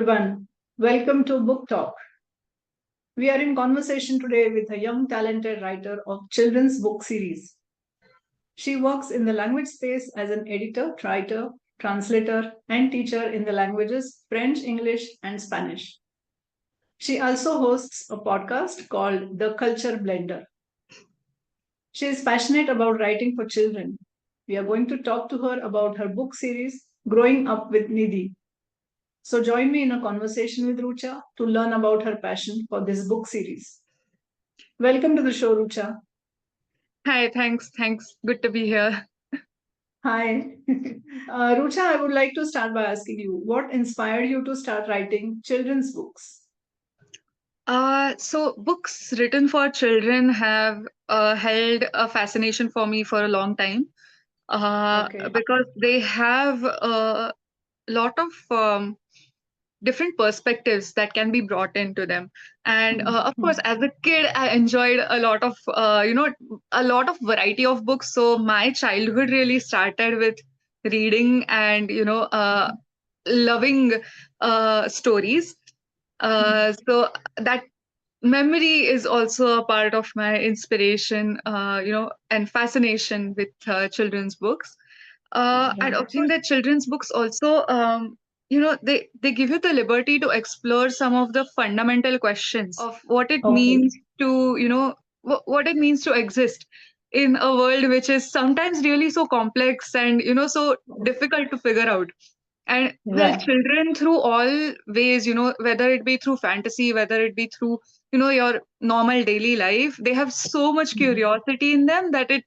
everyone. Welcome to Book Talk. We are in conversation today with a young talented writer of children's book series. She works in the language space as an editor, writer, translator, and teacher in the languages French, English, and Spanish. She also hosts a podcast called The Culture Blender. She is passionate about writing for children. We are going to talk to her about her book series, Growing Up with Nidhi. So join me in a conversation with Rucha to learn about her passion for this book series. Welcome to the show, Rucha. Hi, thanks. Good to be here. Hi. Rucha, I would like to start by asking you what inspired you to start writing children's books? So books written for children have held a fascination for me for a long time Okay. because they have a lot of different perspectives that can be brought into them. And of course, as a kid, I enjoyed a lot of, a lot of variety of books. So my childhood really started with reading and, loving stories. So that memory is also a part of my inspiration, and fascination with children's books. And I think that children's books also, they give you the liberty to explore some of the fundamental questions of what it Okay. means to, what it means to exist in a world which is sometimes really so complex and, so difficult to figure out. And well, Right. children through all ways, whether it be through fantasy, whether it be through, your normal daily life, they have so much curiosity in them that it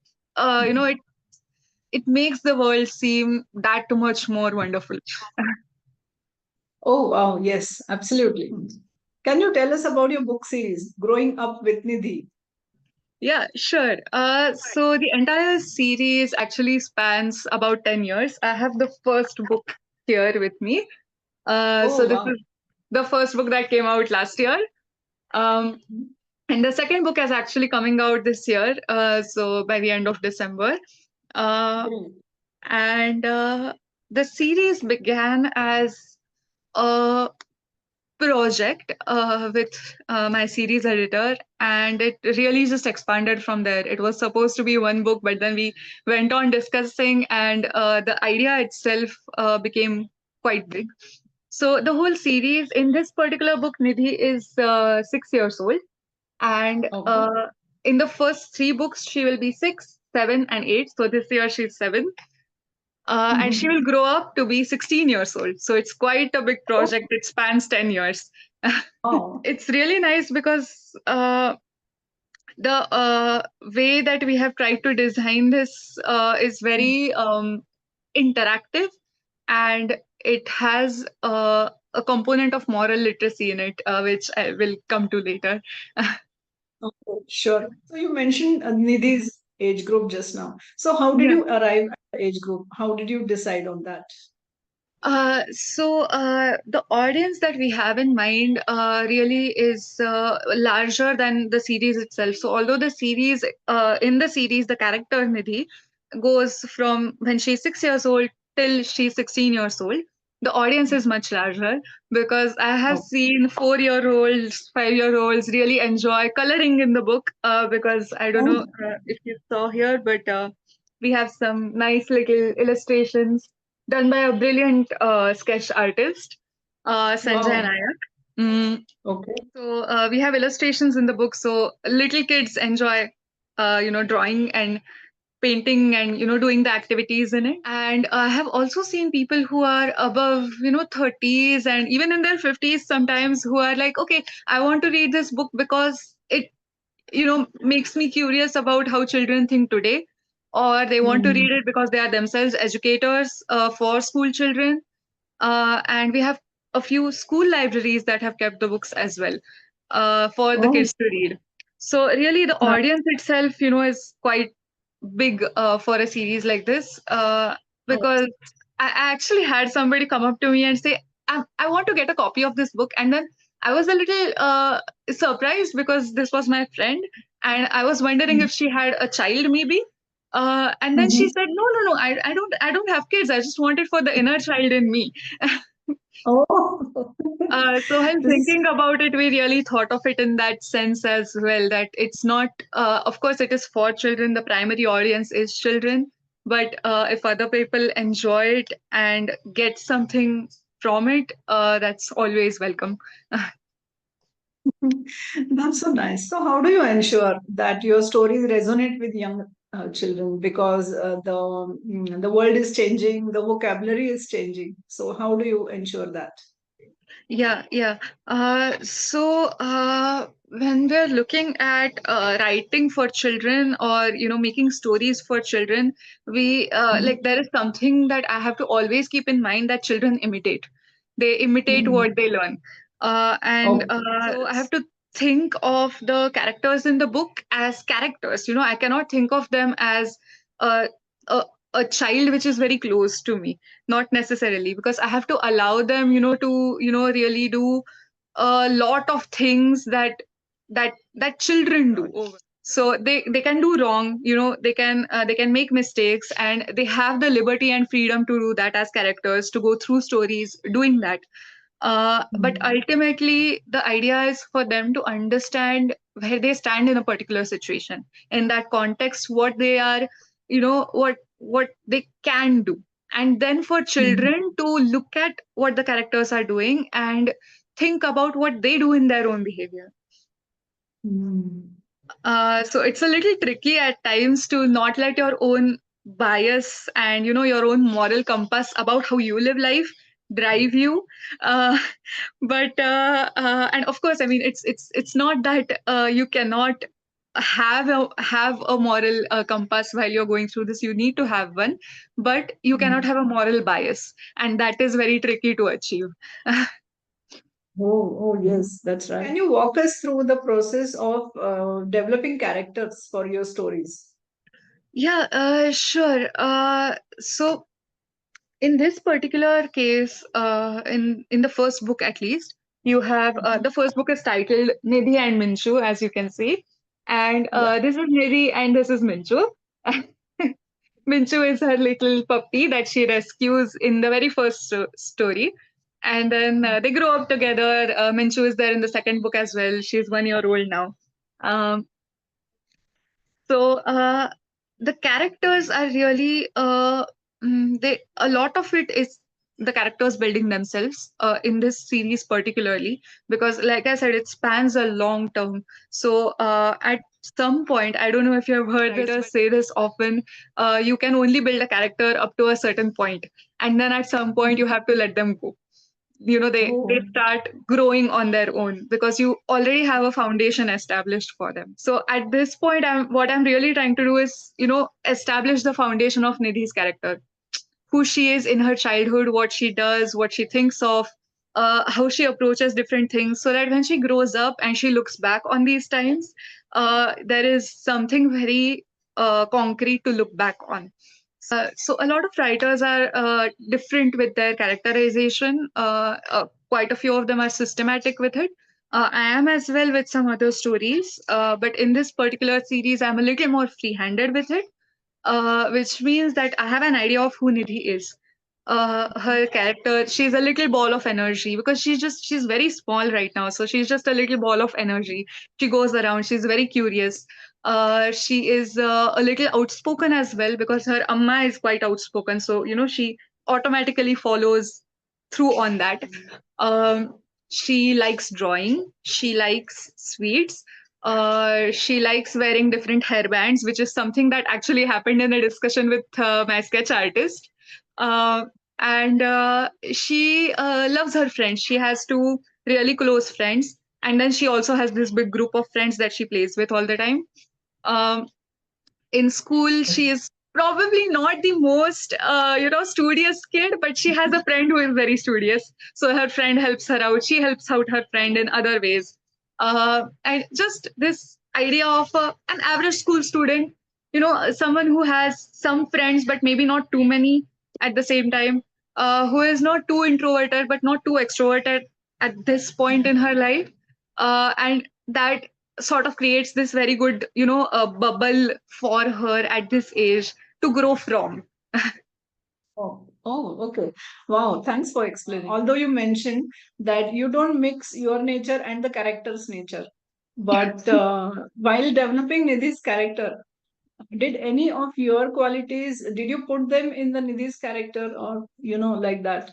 makes the world seem that much more wonderful. Oh, wow. Yes, absolutely. Can you tell us about your book series, Growing Up with Nidhi? Yeah, sure. So the entire series actually spans about 10 years. I have the first book here with me. Oh, So this wow. is the first book that came out last year. Um, and the second book is actually coming out this year, so by the end of December. Uh, Great. and the series began as a project with my series editor, and it really just expanded from there. It was supposed to be one book, but then we went on discussing, and the idea itself became quite big. So the whole series in this particular book, Nidhi is 6 years old, and Okay. in the first three books, she will be 6, 7, and 8. So this year she's 7. And she will grow up to be 16 years old. So it's quite a big Oh, project. It spans 10 years. wow. It's really nice because the way that we have tried to design this is very interactive, and it has a component of moral literacy in it, which I will come to later. Okay, sure. So you mentioned Nidhi's age group just now. So how did Yeah. you arrive at the age group? How did you decide on that? So the audience that we have in mind really is larger than the series itself. So although in the series, the character Nidhi goes from when she's 6 years old till she's 16 years old, the audience is much larger because I have Oh, seen 4-year-olds, 5-year-olds really enjoy coloring in the book because I don't know oh, if you saw here, but we have some nice little illustrations done by a brilliant sketch artist, Sanjay wow. Nayak. Mm, Okay. so we have illustrations in the book, so little kids enjoy, drawing and painting and doing the activities in it. And I have also seen people who are above 30s and even in their 50s sometimes who are like, okay, I want to read this book because it makes me curious about how children think today, or they want to read Mhm. it because they are themselves educators for school children. And we have a few school libraries that have kept the books as well for the Oh, kids to read. So really the nice. audience itself is quite big for a series like this, Oh, because I actually had somebody come up to me and say, I want to get a copy of this book. And then I was a little surprised because this was my friend, and I was wondering if she had a child maybe. And then she mhm. said, no, I don't have kids. I just want it for the inner child in me. Oh, So while this is thinking about it, we really thought of it in that sense as well, that it's not, of course, it is for children, the primary audience is children, but if other people enjoy it and get something from it, that's always welcome. that's so nice. So, how do you ensure that your stories resonate with young children? Because the world is changing, the vocabulary is changing. So, how do you ensure that? Yeah, yeah. When we're looking at writing for children or making stories for children, we like there is something that I have to always keep in mind that children imitate. They imitate Mhm. what they learn, and Okay. so I have to think of the characters in the book as characters. I cannot think of them as a a, a child which is very close to me, not necessarily, because I have to allow them to really do a lot of things that children do. So they can do wrong, they can make mistakes, and they have the liberty and freedom to do that as characters, to go through stories doing that. But Mhm. ultimately, the idea is for them to understand where they stand in a particular situation. In that context, what they are, what they can do, and then for Mhm. children to look at what the characters are doing and think about what they do in their own behavior. Mhm. So it's a little tricky at times to not let your own bias and your own moral compass about how you live life drive you. Uh, and of course, I mean, it's not that you cannot have a moral compass while you're going through this. You need to have one, but you cannot Mhm. have a moral bias, and that is very tricky to achieve. Oh, yes, that's right. Can you walk us through the process of developing characters for your stories? Yeah, sure. So in this particular case, in the first book at least, you have the first book is titled Nidhi and Minchu, as you can see, and Yeah. this is Nidhi and this is Minchu. Minchu is her little puppy that she rescues in the very first story. And then they grow up together. Minchu is there in the second book as well. She's 1 year old now. Um, so the characters are really they a lot of it is the characters building themselves in this series particularly, because like I said, it spans a long term. So at some point, I don't know if you have heard writers say this often, you can only build a character up to a certain point, and then at some point you have to let them go. They Oh. start growing on their own because you already have a foundation established for them. So at this point, what I'm really trying to do is establish the foundation of Nidhi's character, who she is in her childhood, what she does, what she thinks of, how she approaches different things, so that when she grows up and she looks back on these times, there is something very concrete to look back on. So a lot of writers are different with their characterization. Quite a few of them are systematic with it. I am as well with some other stories, but in this particular series, I'm a little more free-handed with it, which means that I have an idea of who Nidhi is. Her character, she's a little ball of energy because she's very small right now. So she's just a little ball of energy. She goes around, she's very curious. She is a little outspoken as well because her amma is quite outspoken. So, she automatically follows through on that. Um, she likes drawing, she likes sweets, she likes wearing different hairbands, which is something that actually happened in a discussion with my sketch artist. Uh, and she loves her friends. She has two really close friends. And then she also has this big group of friends that she plays with all the time. Um, in school, she is probably not the most studious kid, but she has a friend who is very studious, so her friend helps her out, she helps out her friend in other ways. And just this idea of an average school student, someone who has some friends but maybe not too many at the same time, who is not too introverted but not too extroverted at this point in her life, and that sort of creates this very good, bubble for her at this age to grow from. Oh. Oh, okay. Wow, thanks for explaining. Although you mentioned that you don't mix your nature and the character's nature, but while developing Nidhi's character, did any of your qualities, did you put them in the Nidhi's character or, like that?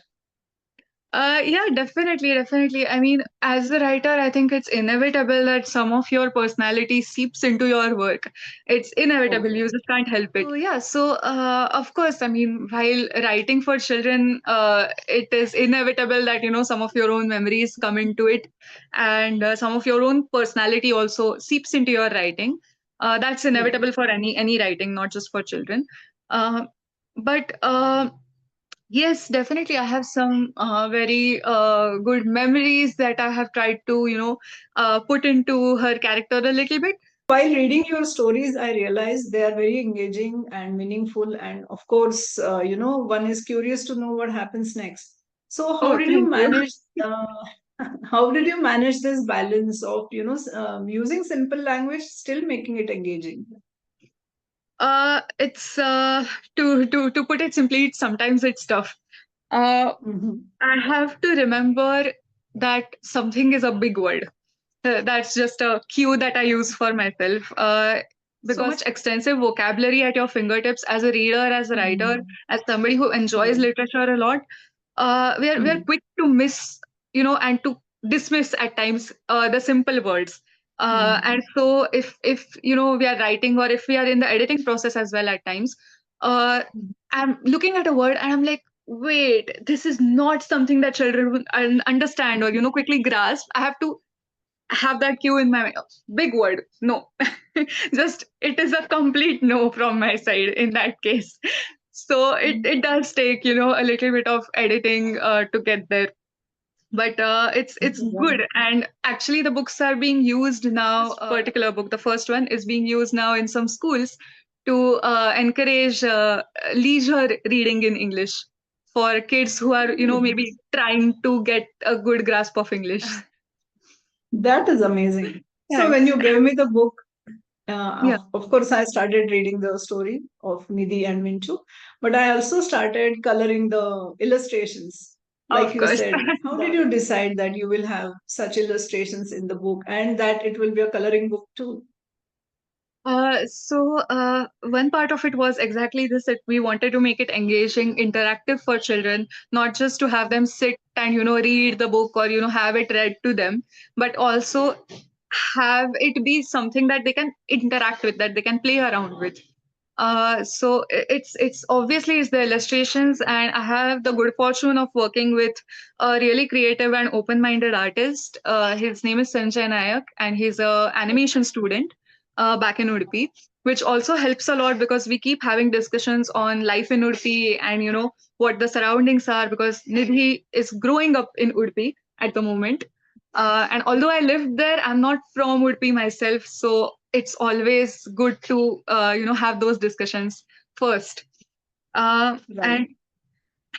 Yeah, definitely, definitely. I mean, as a writer, I think it's inevitable that some of your personality seeps into your work. It's inevitable. Okay. You just can't help it. So yeah, so of course, I mean, while writing for children, it is inevitable that some of your own memories come into it, and some of your own personality also seeps into your writing. That's Yeah. inevitable for any writing, not just for children. Uh, but yes, definitely. I have some very good memories that I have tried to, put into her character a little bit. While reading your stories, I realized they are very engaging and meaningful. And of course, one is curious to know what happens next. So, how Oh, did you thank you. manage? How did you manage this balance of using simple language, still making it engaging? It's to put it simply, sometimes it's tough. Uh, Mhm. I have to remember that something is a big word. That's just a cue that I use for myself. So much extensive vocabulary at your fingertips as a reader, as a writer, Mhm. as somebody who enjoys Right. literature a lot. We are Mhm. quick to miss, and to dismiss at times the simple words. And Mhm. so if we are writing, or if we are in the editing process as well at times, uh, I'm looking at a word and I'm like, wait, this is not something that children will understand or quickly grasp. I have to have that cue in my big word. No, just it is a complete no from my side in that case. So it does take a little bit of editing to get there, but it's Right. good. And actually the books are being used now. This particular book, the first one, is being used now in some schools to encourage leisure reading in English for kids who are maybe trying to get a good grasp of English. That is amazing. So, when Thanks. you gave me the book, Yeah, of course, I started reading the story of Nidhi and Minchu, but I also started coloring the illustrations. Like of you course. said, how did you decide that you will have such illustrations in the book and that it will be a coloring book too? So one part of it was exactly this, that we wanted to make it engaging, interactive for children, not just to have them sit and read the book, or have it read to them, but also have it be something that they can interact with, that they can play around with. So it's obviously it's the illustrations, and I have the good fortune of working with a really creative and open-minded artist. His name is Sanjay Nayak, and he's a animation student back in Udupi, which also helps a lot because we keep having discussions on life in Udupi and what the surroundings are, because Nidhi is growing up in Udupi at the moment. And although I lived there, I'm not from Udupi myself, so it's always good to have those discussions first. Right. And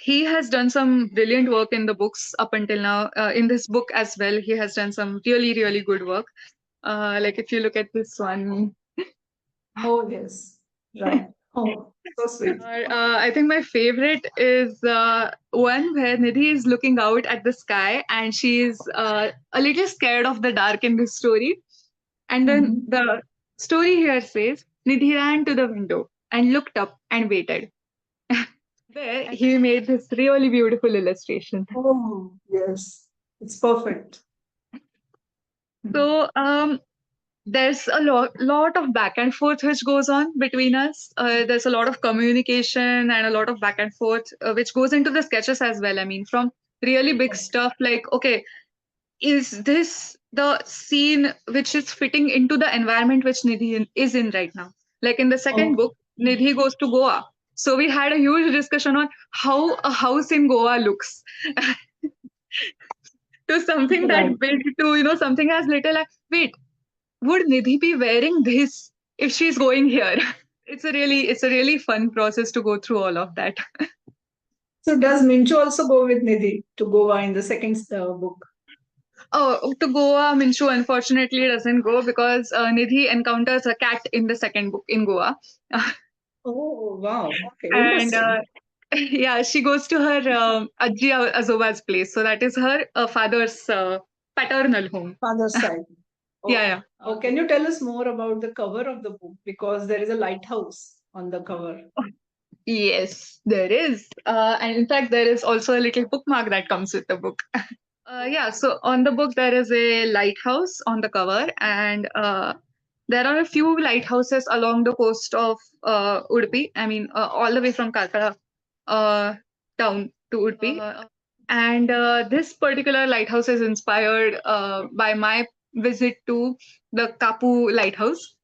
he has done some brilliant work in the books up until now. In this book as well, he has done some really really good work. Like if you look at this one, Oh, yes. Right. Oh, so sweet. I think my favorite is one where Nidhi is looking out at the sky and she's a little scared of the dark in this story. And then Mhm. the story here says Nidhi ran to the window and looked up and waited. There, he made this really beautiful illustration. Oh, yes. It's perfect. Mhm. So, there's a lot of back and forth which goes on between us. There's a lot of communication and a lot of back and forth which goes into the sketches as well. I mean, from really big stuff like, okay, is this the scene which is fitting into the environment which is in right now? Like in the second Okay. book, Nidhi goes to Goa. So we had a huge discussion on how a house in Goa looks, to something Right. that big, to something as little as, wait, would Nidhi be wearing this if she's going here? It's a really fun process to go through all of that. So, does Minchu also go with Nidhi to Goa in the second book? Oh, to Goa, Minshu unfortunately doesn't go because Nidhi encounters a cat in the second book in Goa. Oh, wow. Okay. and Interesting. Yeah, she goes to her Ajji Azoba's place. So that is her father's paternal home. Father's side. Yeah, Oh, yeah. oh, can you tell us more about the cover of the book? Because there is a lighthouse on the cover. Yes, there is. And in fact, there is also a little bookmark that comes with the book. Yeah, so on the book, there is a lighthouse on the cover, and there are a few lighthouses along the coast of Udupi. I mean, all the way from Kalkara uh, town to Udupi. And this particular lighthouse is inspired by my visit to the Kapu lighthouse.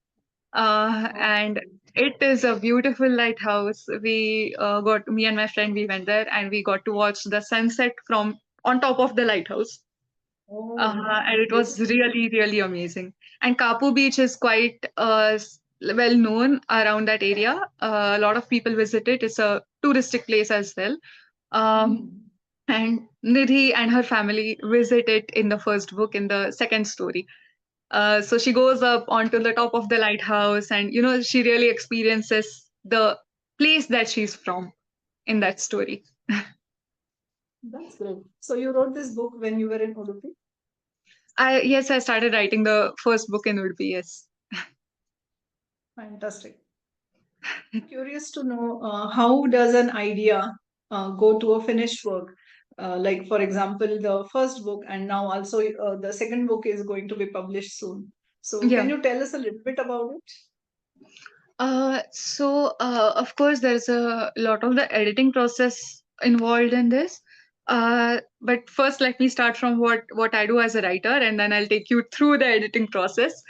And Okay. it is a beautiful lighthouse. Me and my friend, we went there and we got to watch the sunset from on top of the lighthouse. Oh, And it was beautiful. really, really amazing. And Kapu Beach is quite well known around that area. A lot of people visit it. It's a touristic place as well. Um, Mm. and Nidhi and her family visit it in the first book, in the second story. So she goes up onto the top of the lighthouse, and she really experiences the place that she's from in that story. That's great. So you wrote this book when you were in Udupi? I started writing the first book in Urdu. Yes. Fantastic. Curious to know how does an idea go to a finished work? Like, for example, the first book, and now also the second book is going to be published soon. So, can Yeah. you tell us a little bit about it? Of course, there's a lot of the editing process involved in this. But first, let me start from what I do as a writer, and then I'll take you through the editing process.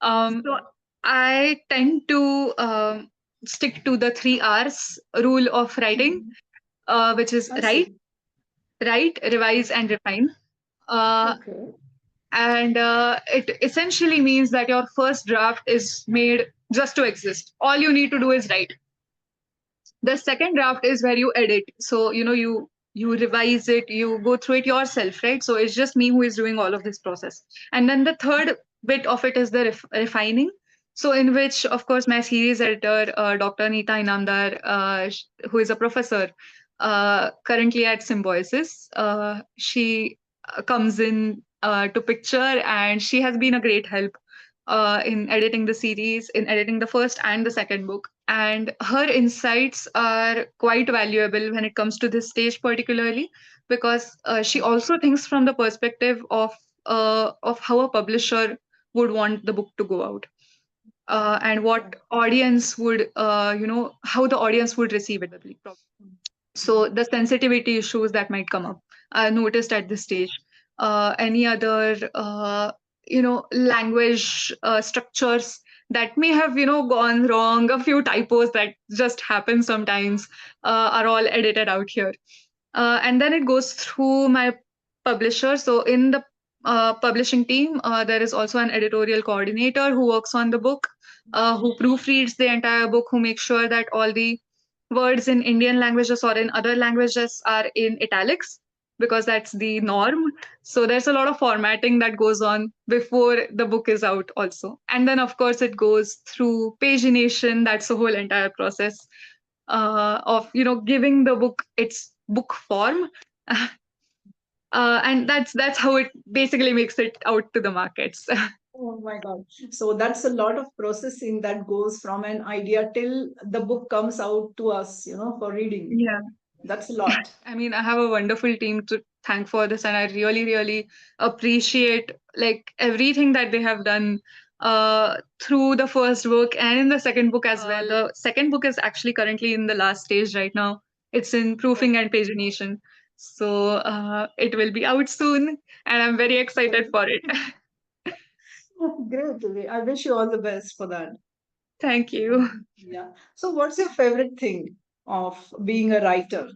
So I tend to stick to the 3 R's rule of writing, Mhm. which is I see. write, revise, and refine. Uh, Okay. and it essentially means that your first draft is made just to exist. All you need to do is write. The second draft is where you edit. So you revise it, you go through it yourself, right? So it's just me who is doing all of this process. And then the third bit of it is the refining. So in which, of course, my series editor, Dr. Neeta Inamdar, who is a professor currently at Symbiosis, she comes in to picture, and she has been a great help in editing the series, in editing the first and the second book. And her insights are quite valuable when it comes to this stage, particularly because she also thinks from the perspective of how a publisher would want the book to go out, and what audience would, how the audience would receive it. So the sensitivity issues that might come up are noticed at this stage. Any other, language structures that may have, gone wrong, a few typos that just happen sometimes, are all edited out here. And then it goes through my publisher. So in the publishing team, there is also an editorial coordinator who works on the book, who proofreads the entire book, who makes sure that all the words in Indian languages or in other languages are in italics, because that's the norm. So there's a lot of formatting that goes on before the book is out also. And then of course it goes through pagination. That's the whole entire process of giving the book its book form. And that's how it basically makes it out to the markets. Oh my God. So that's a lot of processing that goes from an idea till the book comes out to us, for reading. Yeah. That's a lot. I mean, I have a wonderful team to thank for this, and I really, really appreciate like everything that they have done through the first book and in the second book as well. The second book is actually currently in the last stage right now. It's in proofing and pagination, so it will be out soon, and I'm very excited for it. Great. I wish you all the best for that. Thank you. Yeah. So, what's your favorite thing of being a writer?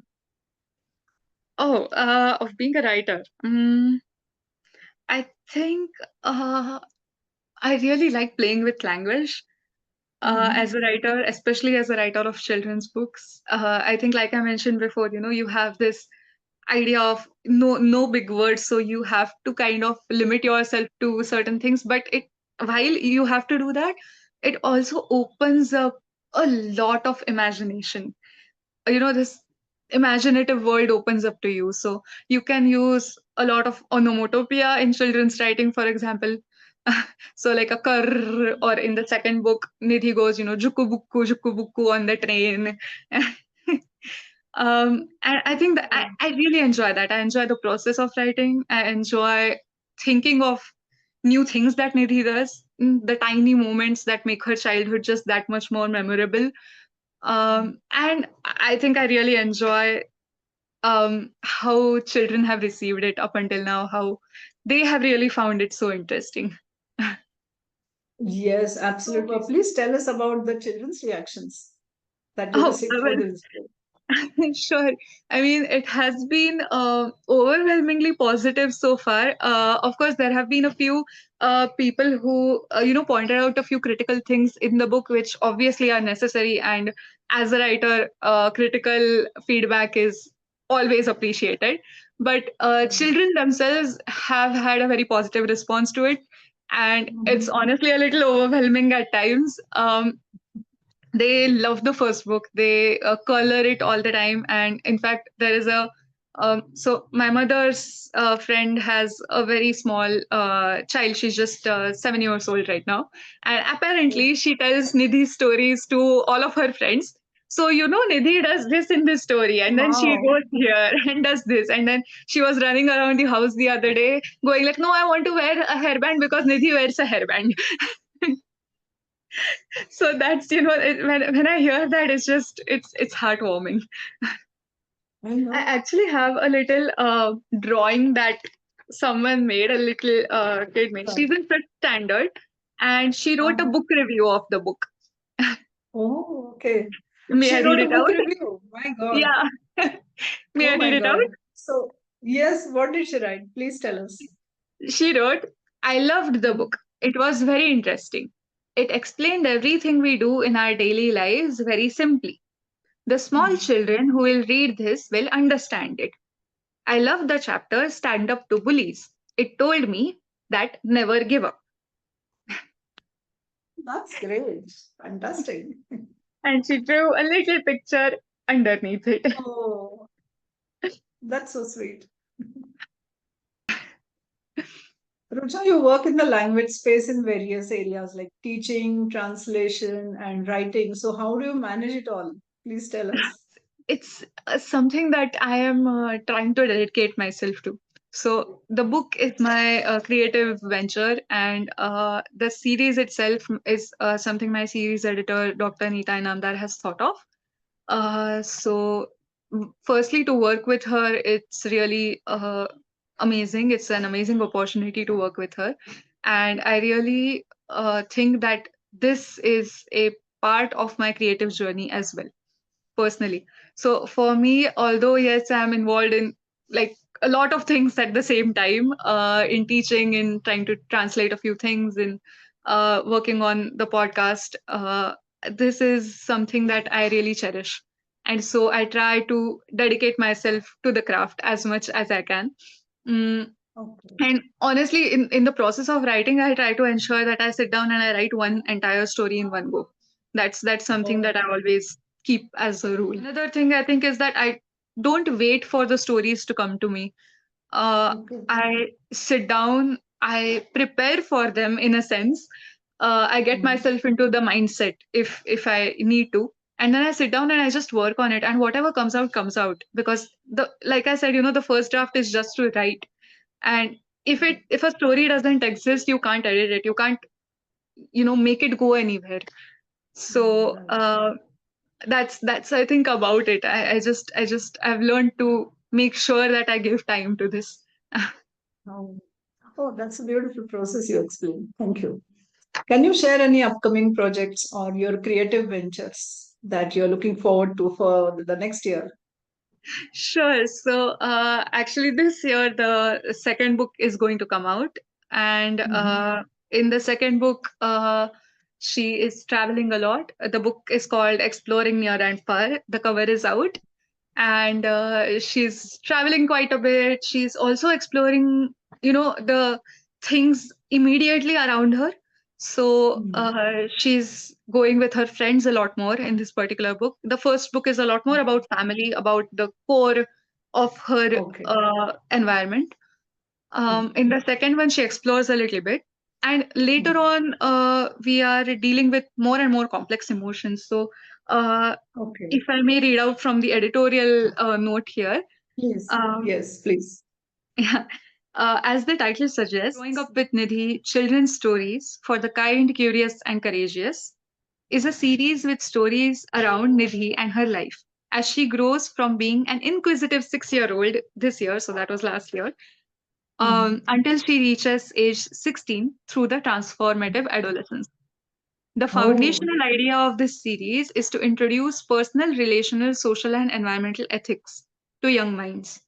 Oh, of being a writer. I think uh, I really like playing with language. As a Mhm. writer, especially as a writer of children's books. I think, like I mentioned before, you have this idea of no big words, so you have to kind of limit yourself to certain things. But while you have to do that, it also opens up a lot of imagination. This. imaginative world opens up to you. So you can use a lot of onomatopoeia in children's writing, for example. So like a kar, or in the second book, Nidhi goes, juku bukku on the train. And I think that I really enjoy that. I enjoy the process of writing. I enjoy thinking of new things that Nidhi does, the tiny moments that make her childhood just that much more memorable. And I think I really enjoy how children have received it up until now, how they have really found it so interesting. Yes, absolutely. Please tell us about the children's reactions that you Oh, received for well, this. sure. I mean, it has been overwhelmingly positive so far. Of course, there have been a few people who, pointed out a few critical things in the book, which obviously are necessary. And as a writer, critical feedback is always appreciated. But children themselves have had a very positive response to it. And it's Mhm. honestly a little overwhelming at times. They love the first book. They color it all the time. And in fact, there is a so my mother's friend has a very small child. She's just 7 years old right now, and apparently she tells Nidhi stories to all of her friends. So Nidhi does this in this story, and then she Wow. goes here and does this, and then she was running around the house the other day, going like, "No, I want to wear a hairband because Nidhi wears a hairband." So that's when I hear that, it's heartwarming. I I know. actually have a little drawing that someone made, a little kid made. She's in fifth standard, and she wrote a Uh-huh. book review of the book. Oh, okay. May I She read wrote a it book out? review. My God. Yeah. May Oh I read my it out? God. So, yes, what did she write? Please tell us. She wrote, "I loved the Mhm. book. It was very interesting. It explained everything we do in our daily lives very simply. The small Mhm. children who will read this will understand it. I love the chapter Stand Up to Bullies. It told me that never give up." That's great. Fantastic. And she drew a little picture underneath it. Oh, that's so sweet. Rucha, you work in the language space in various areas like teaching, translation, and writing. So, how do you manage it all? Please tell us. It's something that I am trying to dedicate myself to. So, the book is my creative venture, and the series itself is something my series editor, Dr. Neeta Inamdar, has thought of. Firstly, to work with her, it's really amazing. It's an amazing opportunity to work with her. And I really think that this is a part of my creative journey as well, personally. So for me, although yes, I'm involved in like a lot of things at the same time, in teaching, in trying to translate a few things, in working on the podcast, this is something that I really cherish. And so I try to dedicate myself to the craft as much as I can. Mm, Okay. and honestly, in the process of writing, I try to ensure that I sit down and I write one entire story in one go. That's something that Oh, I always keep as a rule. Another thing I think is that I don't wait for the stories to come to me. okay. I sit down, I prepare for them in a sense. I get Mhm. myself into the mindset if I need to, and then I sit down and I just work on it, and whatever comes out. Because the like I said, the first draft is just to write, and if a story doesn't exist, you can't edit it, you can't make it go anywhere. So Right. that's I think about it. I've learned to make sure that I give time to this. Oh, oh, that's a beautiful process you explained. Thank you. Can you share any upcoming projects or your creative ventures that you're looking forward to for the next year? Sure. So actually this year the second book is going to come out, and Mhm. in the second book, she is traveling a lot. The book is called Exploring Near and Far. The cover is out, and she's traveling quite a bit. She's also exploring the things immediately around her. So Mm. she's going with her friends a lot more in this particular book. The first book is a lot more about family, about the core of her Okay. environment. Mm. In the second one, she explores a little bit. And later Mm. on, we are dealing with more and more complex emotions. So, Okay. if I may read out from the editorial note here, Yes. um, Yes, please. yeah. As the title suggests, Growing Up with Nidhi, Children's Stories for the Kind, Curious, and Courageous is a series with stories around Nidhi and her life as she grows from being an inquisitive 6-year-old this year, so that was last year, Mm. until she reaches age 16 through the transformative adolescence. The Oh. foundational idea of this series is to introduce personal, relational, social, and environmental ethics to young minds.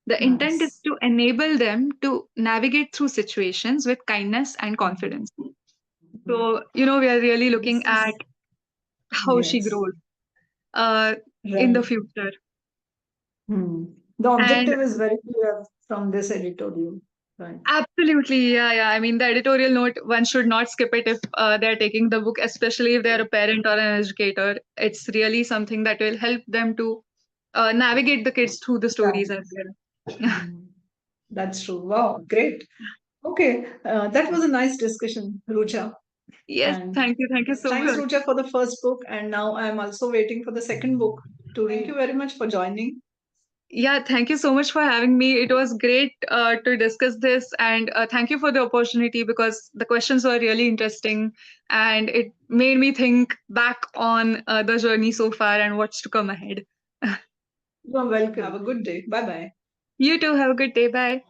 The intent is Nice. to enable them to navigate through situations with kindness and Mhm. confidence. So, we are really looking This at is, how she yes, grows uh, in the right. future. Hmm. The And objective is very clear from this editorial, right? absolutely, yeah, yeah. I mean, the editorial note, one should not skip it if they're taking the book, especially if they're a parent or an educator. It's really something that will help them to navigate the kids through the Yeah. stories as well. Hmm. That's true. Wow, great. Okay, that was a nice discussion, Rucha. Yes, And thank you so thanks, much. Rucha, for the first book. And now I'm also waiting for the second book to read. Thank you very much for joining. Yeah, thank you so much for having me. It was great to discuss this, and thank you for the opportunity because the questions were really interesting and it made me think back on the journey so far and what's to come ahead. You're welcome. Have a good day. Bye bye. You too, have a good day. Bye.